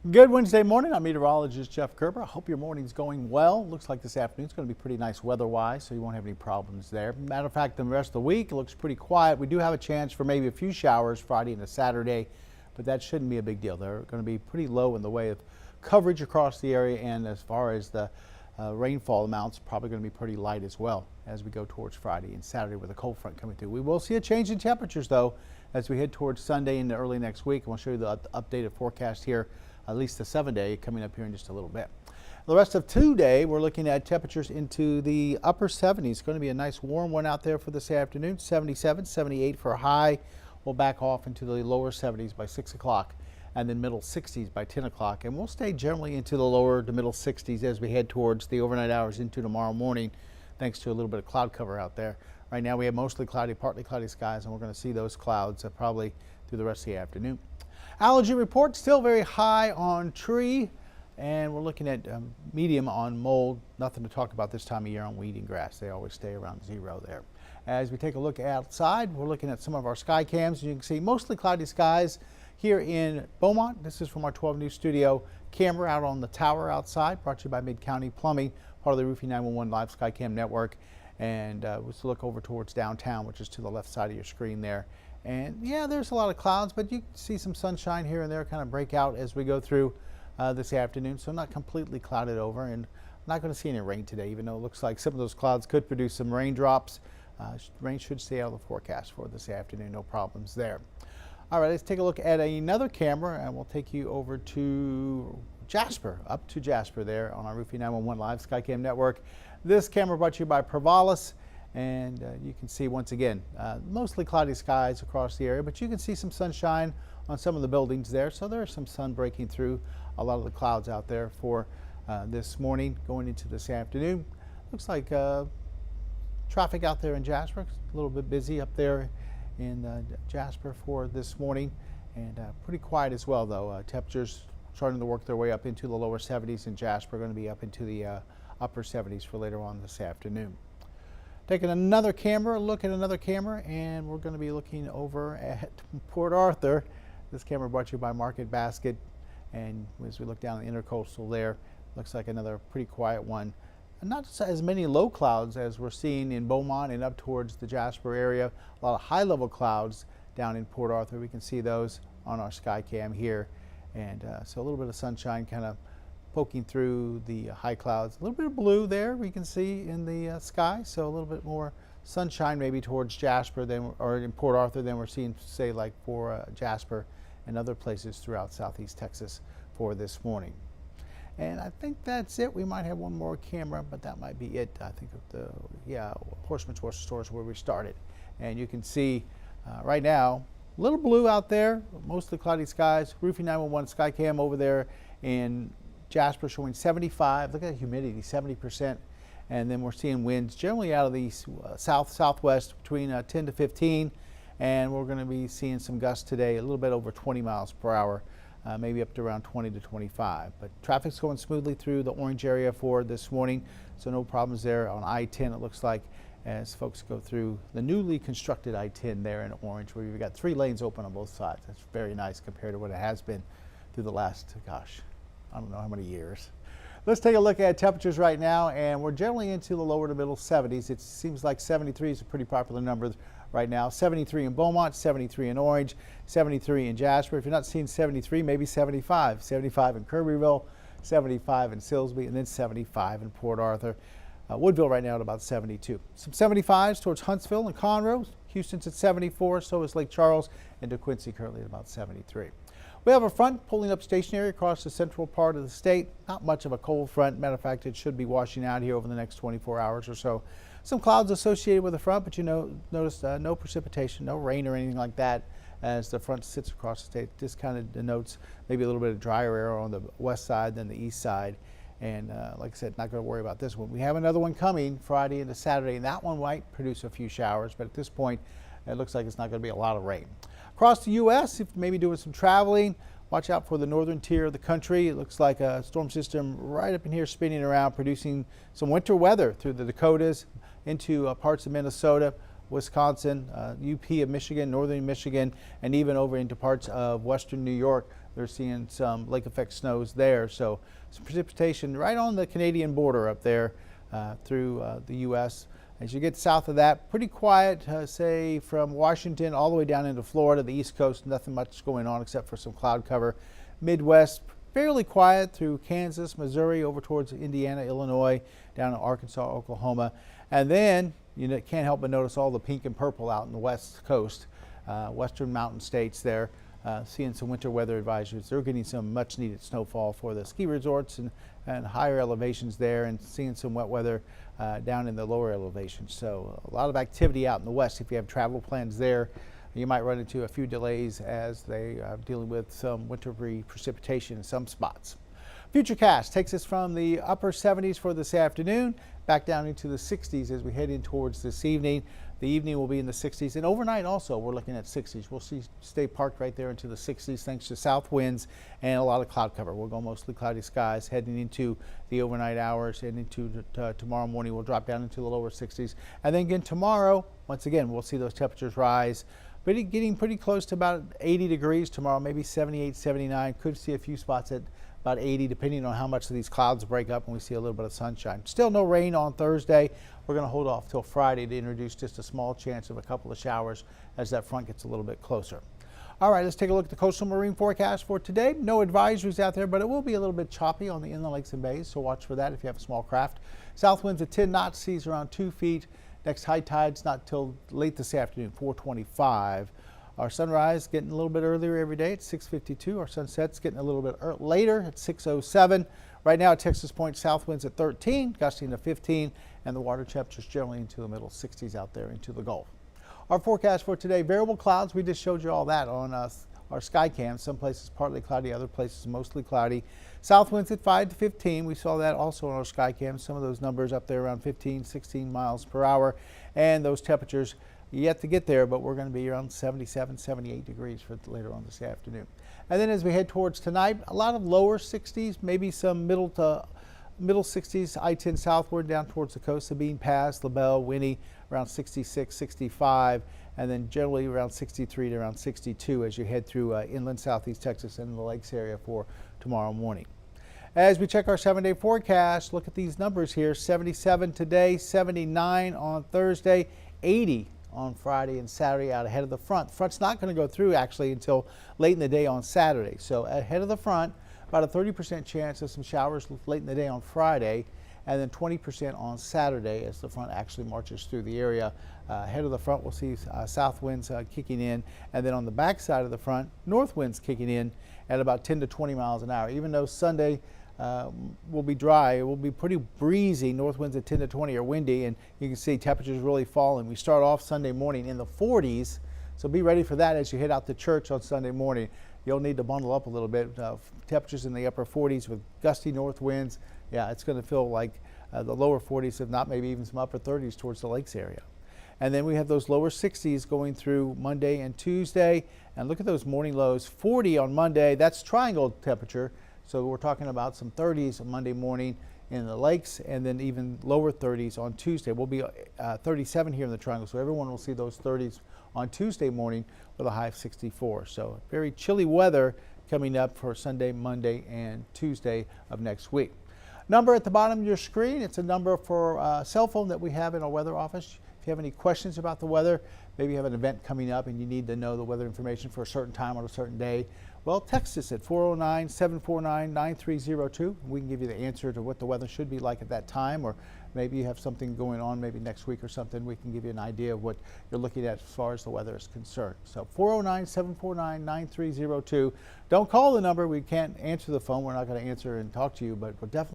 Good Wednesday morning. I'm meteorologist Jeff Gerber. I hope your morning's going well. Looks like this afternoon's going to be pretty nice weather-wise, so you won't have any problems there. Matter of fact, the rest of the week it looks pretty quiet. We do have a chance for maybe a few showers Friday and Saturday, but that shouldn't be a big deal. They're going to be pretty low in the way of coverage across the area, and as far as the rainfall amounts, probably going to be pretty light as well as we go towards Friday and Saturday with a cold front coming through. We will see a change in temperatures, though, as we head towards Sunday and early next week. And we'll show you the updated forecast here, at least the 7-day coming up here in just a little bit. The rest of today, we're looking at temperatures into the upper 70s. It's going to be a nice warm one out there for this afternoon. 77, 78 for a high. We'll back off into the lower 70s by 6 o'clock and then middle 60s by 10 o'clock. And we'll stay generally into the lower to middle 60s as we head towards the overnight hours into tomorrow morning, thanks to a little bit of cloud cover out there. Right now we have mostly cloudy, partly cloudy skies, and we're going to see those clouds probably through the rest of the afternoon. Allergy report still very high on tree, and we're looking at medium on mold. Nothing to talk about this time of year on weed and grass. They always stay around 0 there. As we take a look outside, we're looking at some of our sky cams. You can see mostly cloudy skies here in Beaumont. This is from our 12 News studio camera out on the tower outside, brought to you by Mid-County Plumbing, part of the Roofing 911 Live Skycam network. And let's look over towards downtown, which is to the left side of your screen there. And yeah, there's a lot of clouds, but you can see some sunshine here and there kind of break out as we go through this afternoon. So not completely clouded over, and I'm not going to see any rain today, even though it looks like some of those clouds could produce some raindrops. Rain should stay out of the forecast for this afternoon, no problems there. All right, let's take a look at another camera, and we'll take you over to Jasper, up to Jasper there on our Roofing 911 Live Skycam network. This camera brought to you by Provalis. And you can see once again mostly cloudy skies across the area, but you can see some sunshine on some of the buildings there. So there's some sun breaking through a lot of the clouds out there for this morning going into this afternoon. Looks like traffic out there in Jasper, a little bit busy up there in Jasper for this morning, and pretty quiet as well, though. Temperatures starting to work their way up into the lower 70s in Jasper, going to be up into the upper 70s for later on this afternoon. Taking another camera, look at another camera, and we're going to be looking over at Port Arthur. This camera brought to you by Market Basket, and as we look down the intercoastal there, looks like another pretty quiet one. Not as many low clouds as we're seeing in Beaumont and up towards the Jasper area. A lot of high-level clouds down in Port Arthur. We can see those on our sky cam here, and so a little bit of sunshine kind of poking through the high clouds. A little bit of blue there we can see in the sky, so a little bit more sunshine maybe towards Jasper than, or in Port Arthur, than we're seeing, say, like for Jasper and other places throughout southeast Texas for this morning. And I think that's it. We might have one more camera, but that might be it. I think of the Horseman Sports Store is where we started. And you can see right now, a little blue out there, mostly cloudy skies. Roofing 911 Skycam over there in Jasper showing 75. Look at the humidity, 70%. And then we're seeing winds generally out of the southwest between 10 to 15. And we're going to be seeing some gusts today, a little bit over 20 miles per hour, maybe up to around 20 to 25. But traffic's going smoothly through the orange area for this morning, so no problems there on I-10, it looks like, as folks go through the newly constructed I-10 there in orange, where you've got 3 lanes open on both sides. That's very nice compared to what it has been through the last, gosh, I don't know how many years. Let's take a look at temperatures right now, and we're generally into the lower to middle 70s. It seems like 73 is a pretty popular number right now. 73 in Beaumont, 73 in Orange, 73 in Jasper. If you're not seeing 73, maybe 75. 75 in Kirbyville, 75 in Silsbee, and then 75 in Port Arthur. Woodville right now at about 72. Some 75s towards Huntsville and Conroe. Houston's at 74, so is Lake Charles, and DeQuincy currently at about 73. We have a front pulling up stationary across the central part of the state. Not much of a cold front. Matter of fact, it should be washing out here over the next 24 hours or so. Some clouds associated with the front, but notice no precipitation, no rain or anything like that as the front sits across the state. This kind of denotes maybe a little bit of drier air on the west side than the east side. And like I said, not going to worry about this one. We have another one coming Friday into Saturday, and that one might produce a few showers, but at this point, it looks like it's not going to be a lot of rain. Across the U.S., if maybe doing some traveling, watch out for the northern tier of the country. It looks like a storm system right up in here spinning around, producing some winter weather through the Dakotas into parts of Minnesota, Wisconsin, UP of Michigan, northern Michigan, and even over into parts of western New York. they're seeing some lake effect snows there. So some precipitation right on the Canadian border up there through the U.S. As you get south of that, pretty quiet, say from Washington all the way down into Florida, the East Coast, nothing much going on except for some cloud cover. Midwest, fairly quiet through Kansas, Missouri, over towards Indiana, Illinois, down to Arkansas, Oklahoma. And then you can't help but notice all the pink and purple out in the West Coast, western mountain states there. Seeing some winter weather advisories. They're getting some much needed snowfall for the ski resorts and higher elevations there, and seeing some wet weather down in the lower elevations. So a lot of activity out in the west. If you have travel plans there, you might run into a few delays as they are dealing with some wintry precipitation in some spots. Futurecast takes us from the upper 70s for this afternoon back down into the 60s as we head in towards this evening. The evening will be in the 60s, and overnight also we're looking at 60s. We'll stay parked right there into the 60s thanks to south winds and a lot of cloud cover. We'll go mostly cloudy skies heading into the overnight hours, and into tomorrow morning we'll drop down into the lower 60s. And then again tomorrow, once again, we'll see those temperatures rise. Getting pretty close to about 80 degrees tomorrow, maybe 78, 79. Could see a few spots at about 80, depending on how much of these clouds break up and we see a little bit of sunshine. Still no rain on Thursday. We're going to hold off till Friday to introduce just a small chance of a couple of showers as that front gets a little bit closer. All right, let's take a look at the coastal marine forecast for today. No advisories out there, but it will be a little bit choppy on the inland lakes and bays, so watch for that if you have a small craft. South winds at 10 knots, seas around 2 feet. Next high tide's not till late this afternoon, 4:25. Our sunrise getting a little bit earlier every day at 6:52. Our sunset's getting a little bit later at 6:07. Right now at Texas Point, south winds at 13, gusting to 15, and the water temperatures generally into the middle 60s out there into the Gulf. Our forecast for today, variable clouds. We just showed you all that on our sky cam. Some places partly cloudy, other places mostly cloudy. South winds at 5 to 15. We saw that also on our sky cam. Some of those numbers up there around 15, 16 miles per hour. And those temperatures yet to get there, but we're going to be around 77, 78 degrees for later on this afternoon. And then as we head towards tonight, a lot of lower 60s, maybe some middle 60s, I-10 southward down towards the coast, Sabine Pass, LaBelle, Winnie, around 66, 65, and then generally around 63 to around 62 as you head through inland southeast Texas and the lakes area for tomorrow morning. As we check our 7-day forecast, look at these numbers here. 77 today, 79 on Thursday, 80 on Friday and Saturday out ahead of the front. The front's not going to go through actually until late in the day on Saturday. So ahead of the front, about a 30% chance of some showers late in the day on Friday, and then 20% on Saturday as the front actually marches through the area. Ahead of the front, we'll see south winds kicking in, and then on the back side of the front, north winds kicking in at about 10 to 20 miles an hour. Even though Sunday will be dry, it will be pretty breezy. North winds at 10 to 20 are windy, and you can see temperatures really falling. We start off Sunday morning in the 40s, so be ready for that as you head out to church on Sunday morning. You'll need to bundle up a little bit. Temperatures in the upper 40s with gusty north winds. Yeah, it's going to feel like the lower 40s, if not maybe even some upper 30s towards the lakes area. And then we have those lower 60s going through Monday and Tuesday. And look at those morning lows. 40 on Monday, that's triangle temperature. So we're talking about some 30s on Monday morning in the lakes, and then even lower 30s on Tuesday. We'll be 37 here in the triangle, so everyone will see those 30s on Tuesday morning with a high of 64. So very chilly weather coming up for Sunday, Monday, and Tuesday of next week. Number at the bottom of your screen, it's a number for a cell phone that we have in our weather office. If you have any questions about the weather, maybe you have an event coming up and you need to know the weather information for a certain time on a certain day, well, text us at 409-749-9302. We can give you the answer to what the weather should be like at that time, or maybe you have something going on maybe next week or something. We can give you an idea of what you're looking at as far as the weather is concerned. So 409-749-9302. Don't call the number. We can't answer the phone. We're not going to answer and talk to you, but we'll definitely